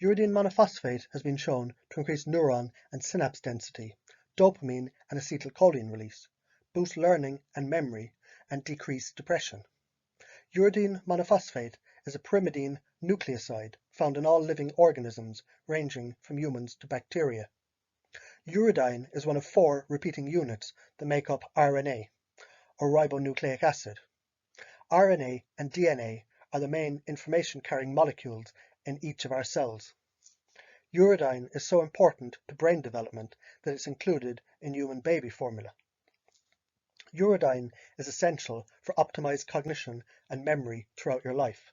Uridine monophosphate has been shown to increase neuron and synapse density, dopamine and acetylcholine release, boost learning and memory, and decrease depression. Uridine monophosphate is a pyrimidine nucleoside found in all living organisms ranging from humans to bacteria. Uridine is one of 4 repeating units that make up RNA, or ribonucleic acid. RNA and DNA are the main information-carrying molecules in each of our cells. Uridine is so important to brain development that it's included in human baby formula. Uridine is essential for optimized cognition and memory throughout your life.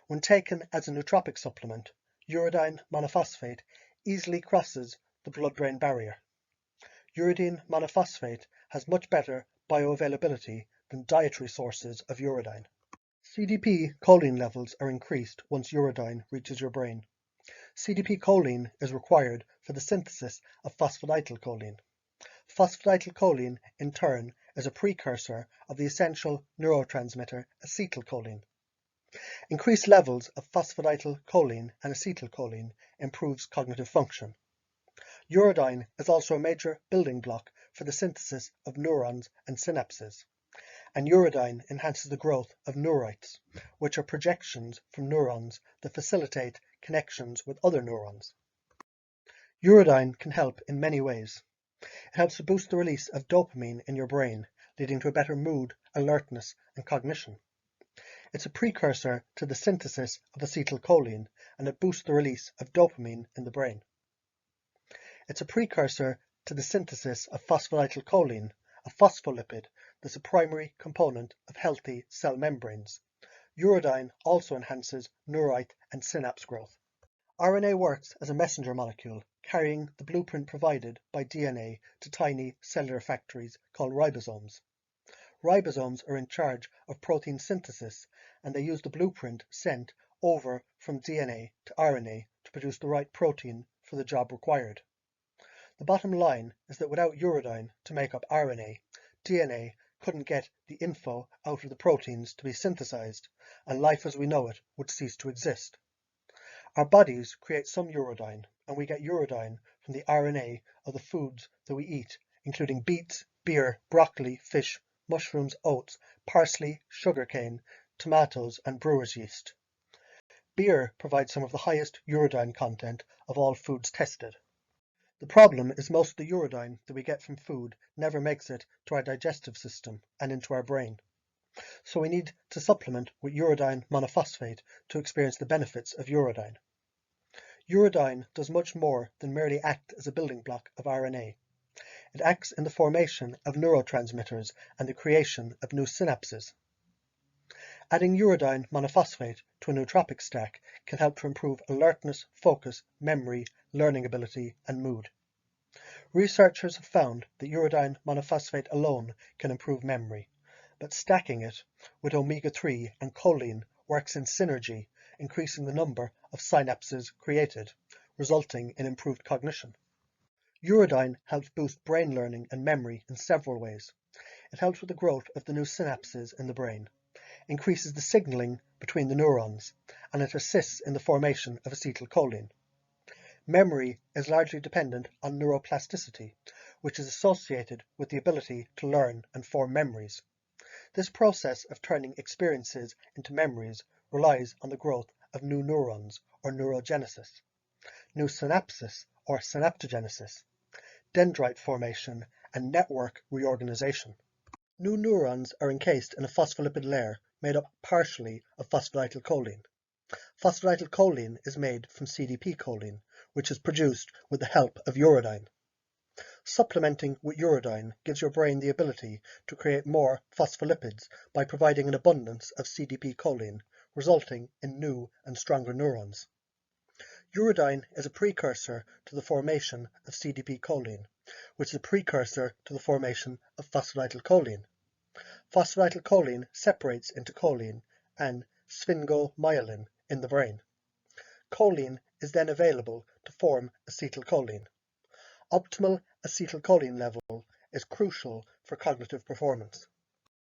When taken as a nootropic supplement, uridine monophosphate easily crosses the blood-brain barrier. Uridine monophosphate has much better bioavailability than dietary sources of uridine. CDP choline levels are increased once uridine reaches your brain. CDP choline is required for the synthesis of phosphatidylcholine. Phosphatidylcholine, in turn, is a precursor of the essential neurotransmitter acetylcholine. Increased levels of phosphatidylcholine and acetylcholine improves cognitive function. Uridine is also a major building block for the synthesis of neurons and synapses, and uridine enhances the growth of neurites, which are projections from neurons that facilitate connections with other neurons. Uridine can help in many ways. It helps to boost the release of dopamine in your brain, leading to a better mood, alertness, and cognition. It's a precursor to the synthesis of acetylcholine, and it boosts the release of dopamine in the brain. It's a precursor to the synthesis of phosphatidylcholine, a phospholipid that's a primary component of healthy cell membranes. Uridine also enhances neurite and synapse growth. RNA works as a messenger molecule, carrying the blueprint provided by DNA to tiny cellular factories called ribosomes. Ribosomes are in charge of protein synthesis, and they use the blueprint sent over from DNA to RNA to produce the right protein for the job required. The bottom line is that without uridine to make up RNA, DNA couldn't get the info out of the proteins to be synthesized, and life as we know it would cease to exist. Our bodies create some uridine, and we get uridine from the RNA of the foods that we eat, including beets, beer, broccoli, fish, mushrooms, oats, parsley, sugarcane, tomatoes, and brewer's yeast. Beer provides some of the highest uridine content of all foods tested. The problem is most of the uridine that we get from food never makes it to our digestive system and into our brain. So we need to supplement with uridine monophosphate to experience the benefits of uridine. Uridine does much more than merely act as a building block of RNA. It acts in the formation of neurotransmitters and the creation of new synapses. Adding uridine monophosphate to a nootropic stack can help to improve alertness, focus, memory, learning ability, and mood. Researchers have found that uridine monophosphate alone can improve memory, but stacking it with omega-3 and choline works in synergy, increasing the number of synapses created, resulting in improved cognition. Uridine helps boost brain learning and memory in several ways. It helps with the growth of the new synapses in the brain, increases the signaling between the neurons, and it assists in the formation of acetylcholine. Memory is largely dependent on neuroplasticity, which is associated with the ability to learn and form memories. This process of turning experiences into memories relies on the growth of new neurons, or neurogenesis, new synapses, or synaptogenesis, dendrite formation, and network reorganization. New neurons are encased in a phospholipid layer made up partially of phosphatidylcholine. Phosphatidylcholine is made from CDP choline, which is produced with the help of uridine. Supplementing with uridine gives your brain the ability to create more phospholipids by providing an abundance of CDP choline, resulting in new and stronger neurons. Uridine is a precursor to the formation of CDP choline, which is a precursor to the formation of phosphatidylcholine. Phosphatidylcholine separates into choline and sphingomyelin in the brain. Choline is then available to form acetylcholine. Optimal acetylcholine level is crucial for cognitive performance.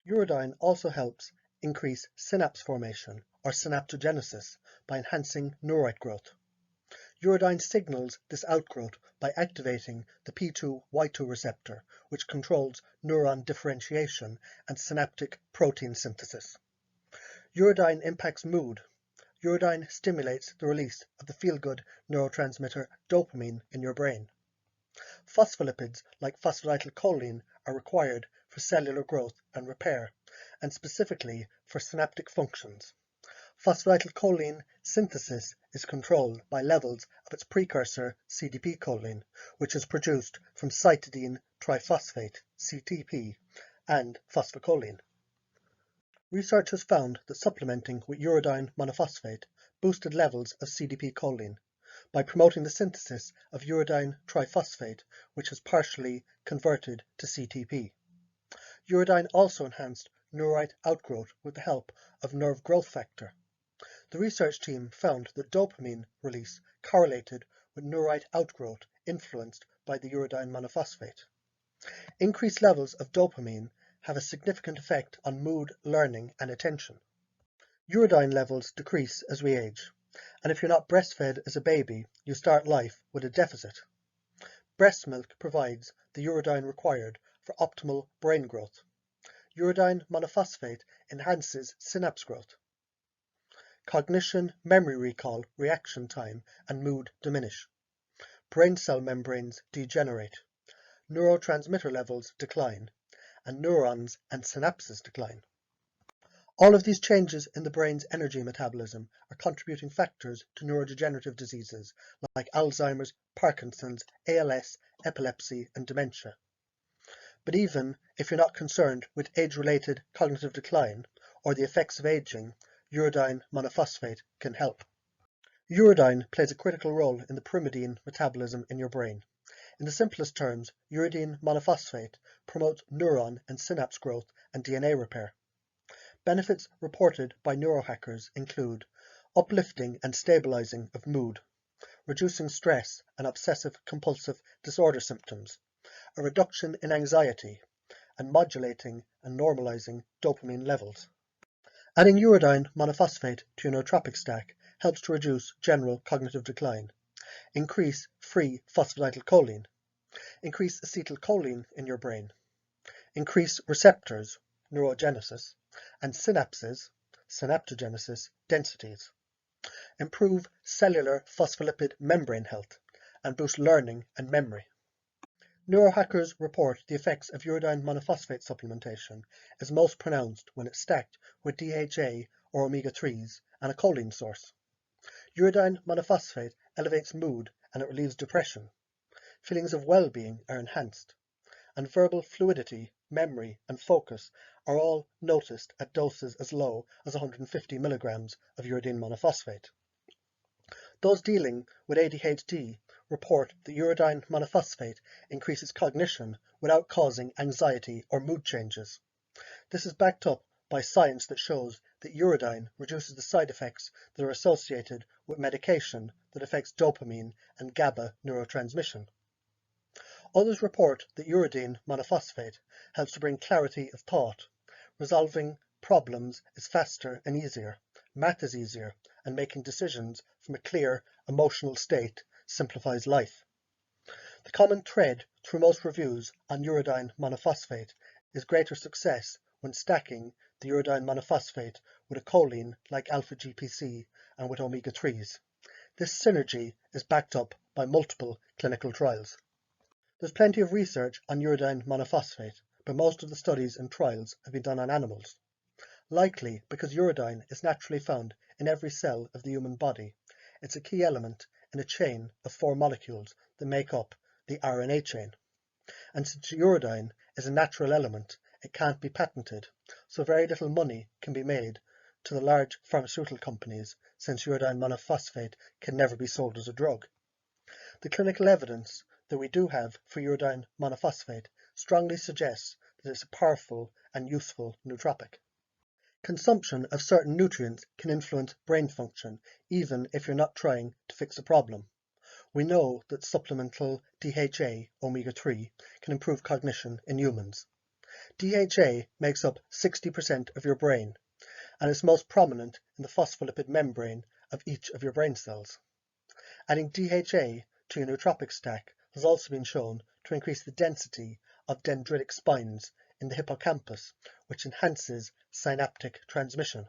Uridine also helps increase synapse formation or synaptogenesis by enhancing neurite growth. Uridine signals this outgrowth by activating the P2Y2 receptor, which controls neuron differentiation and synaptic protein synthesis. Uridine impacts mood. Uridine stimulates the release of the feel-good neurotransmitter dopamine in your brain. Phospholipids like phosphatidylcholine are required for cellular growth and repair, and specifically for synaptic functions. Phosphatidylcholine synthesis is controlled by levels of its precursor CDP-choline, which is produced from cytidine triphosphate, CTP, and phosphocholine. Research has found that supplementing with uridine monophosphate boosted levels of CDP-choline by promoting the synthesis of uridine triphosphate, which is partially converted to CTP. Uridine also enhanced neurite outgrowth with the help of nerve growth factor. The research team found that dopamine release correlated with neurite outgrowth influenced by the uridine monophosphate. Increased levels of dopamine have a significant effect on mood, learning, and attention. Uridine levels decrease as we age, and if you're not breastfed as a baby, you start life with a deficit. Breast milk provides the uridine required for optimal brain growth. Uridine monophosphate enhances synapse growth. Cognition, memory recall, reaction time, and mood diminish. Brain cell membranes degenerate. Neurotransmitter levels decline, and neurons and synapses decline. All of these changes in the brain's energy metabolism are contributing factors to neurodegenerative diseases like Alzheimer's, Parkinson's, ALS, epilepsy, and dementia. But even if you're not concerned with age-related cognitive decline or the effects of aging, uridine monophosphate can help. Uridine plays a critical role in the pyrimidine metabolism in your brain. In the simplest terms, uridine monophosphate promotes neuron and synapse growth and DNA repair. Benefits reported by neurohackers include uplifting and stabilizing of mood, reducing stress and obsessive-compulsive disorder symptoms, a reduction in anxiety, and modulating and normalizing dopamine levels. Adding uridine monophosphate to your nootropic stack helps to reduce general cognitive decline, increase free phosphatidylcholine, increase acetylcholine in your brain, increase receptors, neurogenesis, and synapses, synaptogenesis, densities, improve cellular phospholipid membrane health, and boost learning and memory. Neurohackers report the effects of uridine monophosphate supplementation is most pronounced when it's stacked with DHA or omega-3s and a choline source. Uridine monophosphate elevates mood and it relieves depression. Feelings of well-being are enhanced, and verbal fluidity, memory, and focus are all noticed at doses as low as 150 milligrams of uridine monophosphate. Those dealing with ADHD report that uridine monophosphate increases cognition without causing anxiety or mood changes. This is backed up by science that shows that uridine reduces the side effects that are associated with medication that affects dopamine and GABA neurotransmission. Others report that uridine monophosphate helps to bring clarity of thought. Resolving problems is faster and easier, math is easier, and making decisions from a clear emotional state simplifies life. The common thread through most reviews on uridine monophosphate is greater success when stacking the uridine monophosphate with a choline like alpha-GPC and with omega-3s. This synergy is backed up by multiple clinical trials. There's plenty of research on uridine monophosphate, but most of the studies and trials have been done on animals. Likely because uridine is naturally found in every cell of the human body. It's a key element in a chain of 4 molecules that make up the RNA chain. And since uridine is a natural element, it can't be patented, so very little money can be made to the large pharmaceutical companies since uridine monophosphate can never be sold as a drug. The clinical evidence that we do have for uridine monophosphate strongly suggests that it's a powerful and useful nootropic. Consumption of certain nutrients can influence brain function, even if you're not trying to fix a problem. We know that supplemental DHA omega-3 can improve cognition in humans. DHA makes up 60% of your brain, and is most prominent in the phospholipid membrane of each of your brain cells. Adding DHA to a nootropic stack has also been shown to increase the density of dendritic spines in the hippocampus, which enhances synaptic transmission.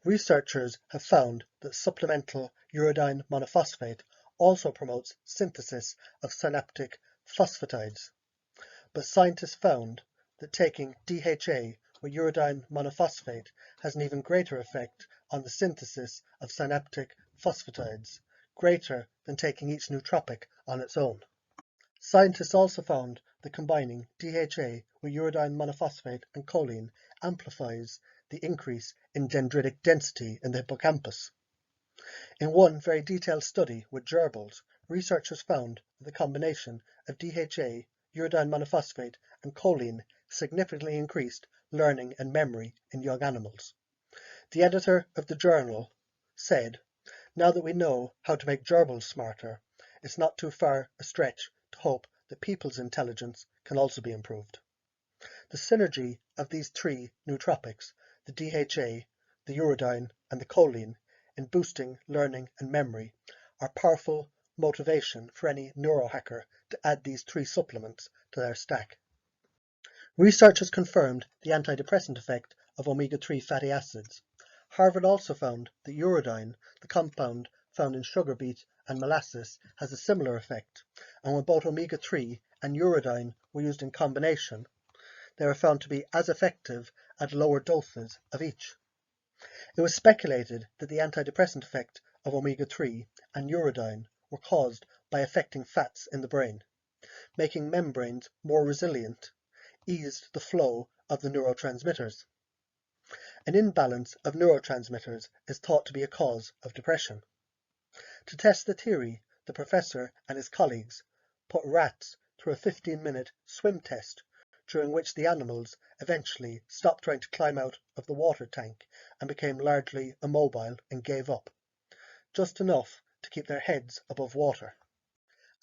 Researchers have found that supplemental uridine monophosphate also promotes synthesis of synaptic phosphatides, but scientists found that taking DHA with uridine monophosphate has an even greater effect on the synthesis of synaptic phosphatides, greater than taking each nootropic on its own. Scientists also found that combining DHA with uridine monophosphate and choline amplifies the increase in dendritic density in the hippocampus. In one very detailed study with gerbils, researchers found that the combination of DHA, uridine monophosphate, and choline significantly increased learning and memory in young animals. The editor of the journal said, "Now that we know how to make gerbils smarter, it's not too far a stretch to hope that people's intelligence can also be improved." The synergy of these three nootropics, the DHA, the uridine, and the choline, in boosting learning and memory, are powerful motivation for any neurohacker to add these three supplements to their stack. Researchers confirmed the antidepressant effect of omega-3 fatty acids. Harvard also found that uridine, the compound found in sugar beet and molasses, has a similar effect, and when both omega-3 and uridine were used in combination, they were found to be as effective at lower doses of each. It was speculated that the antidepressant effect of omega-3 and uridine were caused by affecting fats in the brain, making membranes more resilient, eased the flow of the neurotransmitters. An imbalance of neurotransmitters is thought to be a cause of depression. To test the theory, the professor and his colleagues put rats through a 15-minute swim test, during which the animals eventually stopped trying to climb out of the water tank and became largely immobile and gave up, just enough to keep their heads above water.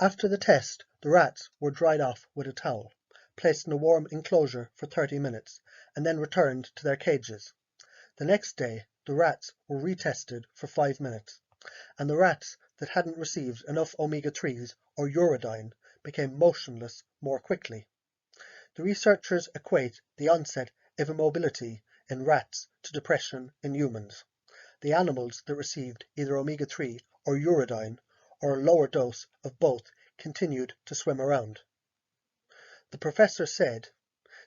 After the test, the rats were dried off with a towel, placed in a warm enclosure for 30 minutes, and then returned to their cages. The next day, the rats were retested for 5 minutes, and the rats that hadn't received enough omega-3s or uridine became motionless more quickly. The researchers equate the onset of immobility in rats to depression in humans. The animals that received either omega-3 or uridine, or a lower dose of both, continued to swim around. The professor said,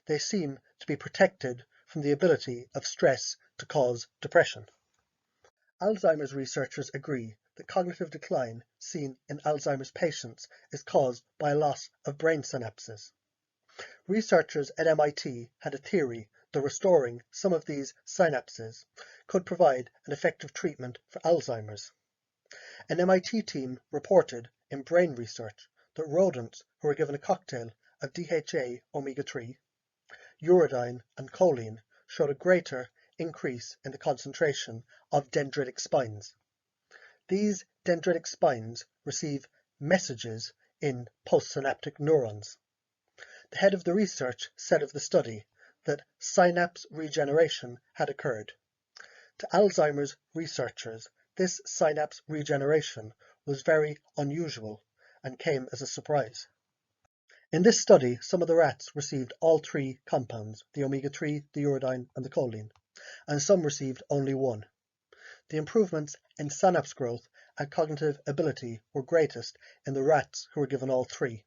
"They seem to be protected from the ability of stress to cause depression." Alzheimer's researchers agree that cognitive decline seen in Alzheimer's patients is caused by a loss of brain synapses. Researchers at MIT had a theory that restoring some of these synapses could provide an effective treatment for Alzheimer's. An MIT team reported in Brain Research that rodents who were given a cocktail of DHA omega-3, uridine, and choline showed a greater increase in the concentration of dendritic spines. These dendritic spines receive messages in postsynaptic neurons. The head of the research said of the study that synapse regeneration had occurred. To Alzheimer's researchers, this synapse regeneration was very unusual and came as a surprise. In this study, some of the rats received all three compounds, the omega-3, the uridine, and the choline, and some received only one. The improvements in synapse growth and cognitive ability were greatest in the rats who were given all three.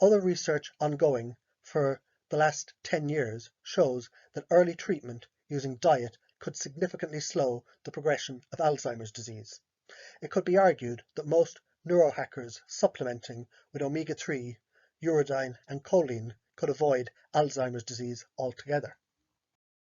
Other research ongoing for the last 10 years shows that early treatment using diet could significantly slow the progression of Alzheimer's disease. It could be argued that most neurohackers supplementing with omega-3, uridine, and choline could avoid Alzheimer's disease altogether.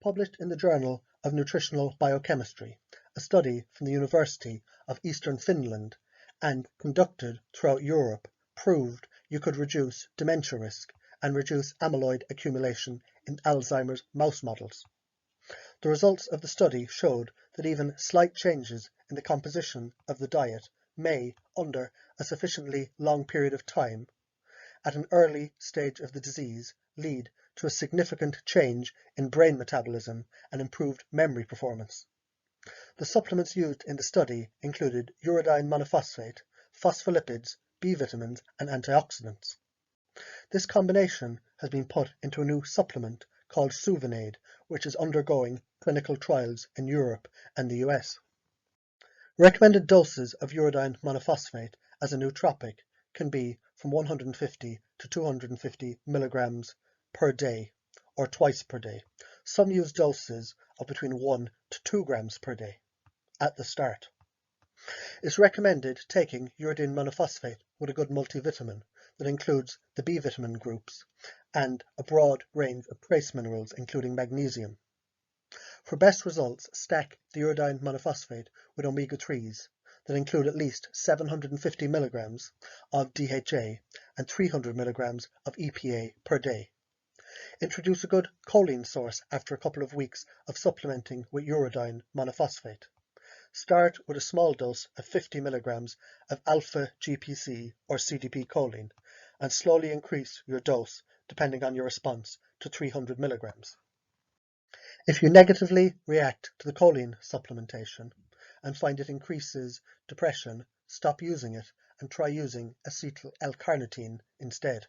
Published in the Journal of Nutritional Biochemistry, a study from the University of Eastern Finland and conducted throughout Europe proved you could reduce dementia risk and reduce amyloid accumulation in Alzheimer's mouse models. The results of the study showed that even slight changes in the composition of the diet may, under a sufficiently long period of time, at an early stage of the disease, lead to a significant change in brain metabolism and improved memory performance. The supplements used in the study included uridine monophosphate, phospholipids, B vitamins, and antioxidants. This combination has been put into a new supplement called Suvinade, which is undergoing clinical trials in Europe and the US. Recommended doses of uridine monophosphate as a nootropic can be from 150 to 250 milligrams per day or twice per day. Some use doses of between 1 to 2 grams per day at the start. It's recommended taking uridine monophosphate with a good multivitamin that includes the B vitamin groups and a broad range of trace minerals including magnesium. For best results, stack the uridine monophosphate with omega-3s that include at least 750 milligrams of DHA and 300 milligrams of EPA per day. Introduce a good choline source after a couple of weeks of supplementing with uridine monophosphate. Start with a small dose of 50 milligrams of alpha-GPC or CDP choline and slowly increase your dose depending on your response to 300 milligrams. If you negatively react to the choline supplementation and find it increases depression, stop using it and try using acetyl L-carnitine instead.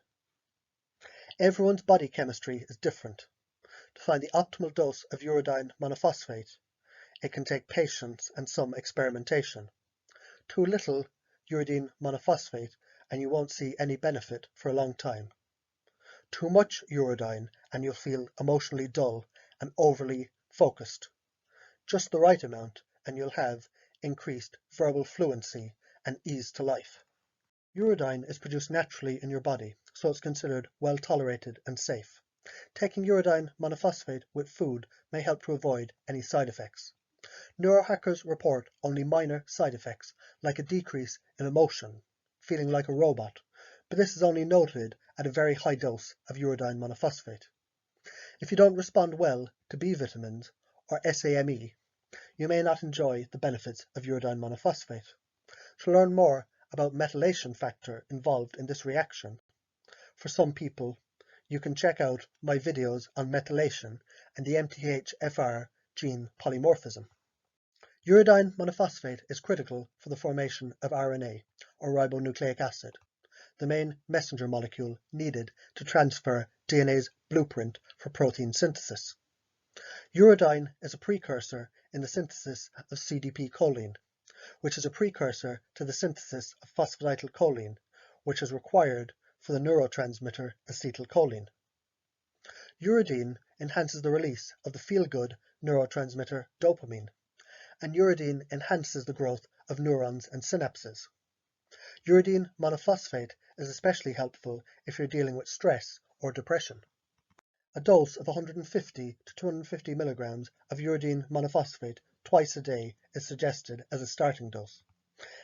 Everyone's body chemistry is different. To find the optimal dose of uridine monophosphate, it can take patience and some experimentation. Too little uridine monophosphate and you won't see any benefit for a long time. Too much uridine and you'll feel emotionally dull and overly focused. Just the right amount and you'll have increased verbal fluency and ease to life. Uridine is produced naturally in your body, so it's considered well tolerated and safe. Taking uridine monophosphate with food may help to avoid any side effects. Neurohackers report only minor side effects, like a decrease in emotion, feeling like a robot, but this is only noted at a very high dose of uridine monophosphate. If you don't respond well to B vitamins or SAMe, you may not enjoy the benefits of uridine monophosphate. To learn more about methylation factor involved in this reaction, for some people, you can check out my videos on methylation and the MTHFR gene polymorphism. Uridine monophosphate is critical for the formation of RNA, or ribonucleic acid, the main messenger molecule needed to transfer DNA's blueprint for protein synthesis. Uridine is a precursor in the synthesis of CDP choline, which is a precursor to the synthesis of phosphatidylcholine, which is required for the neurotransmitter acetylcholine. Uridine enhances the release of the feel-good neurotransmitter dopamine, and uridine enhances the growth of neurons and synapses. Uridine monophosphate is especially helpful if you're dealing with stress or depression. A dose of 150 to 250 milligrams of uridine monophosphate twice a day is suggested as a starting dose.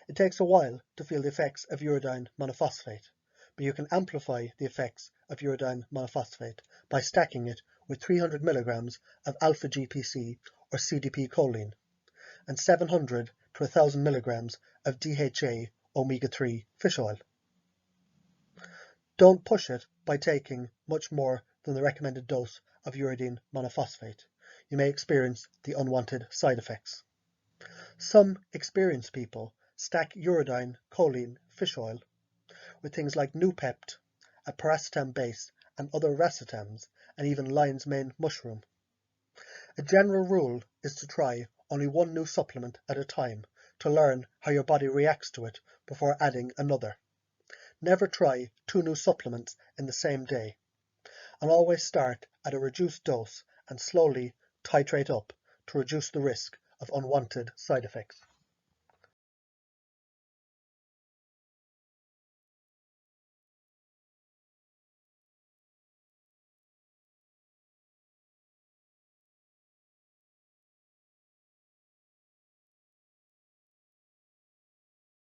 It takes a while to feel the effects of uridine monophosphate, but you can amplify the effects of uridine monophosphate by stacking it with 300 milligrams of alpha-GPC or CDP choline and 700 to 1,000 milligrams of DHA omega-3 fish oil. Don't push it by taking much more than the recommended dose of uridine monophosphate. You may experience the unwanted side effects. Some experienced people stack uridine choline fish oil with things like Nupept, a paracetam base, and other racetams, and even lion's mane mushroom. A general rule is to try only one new supplement at a time to learn how your body reacts to it before adding another. Never try 2 new supplements in the same day, and always start at a reduced dose and slowly titrate up to reduce the risk of unwanted side effects.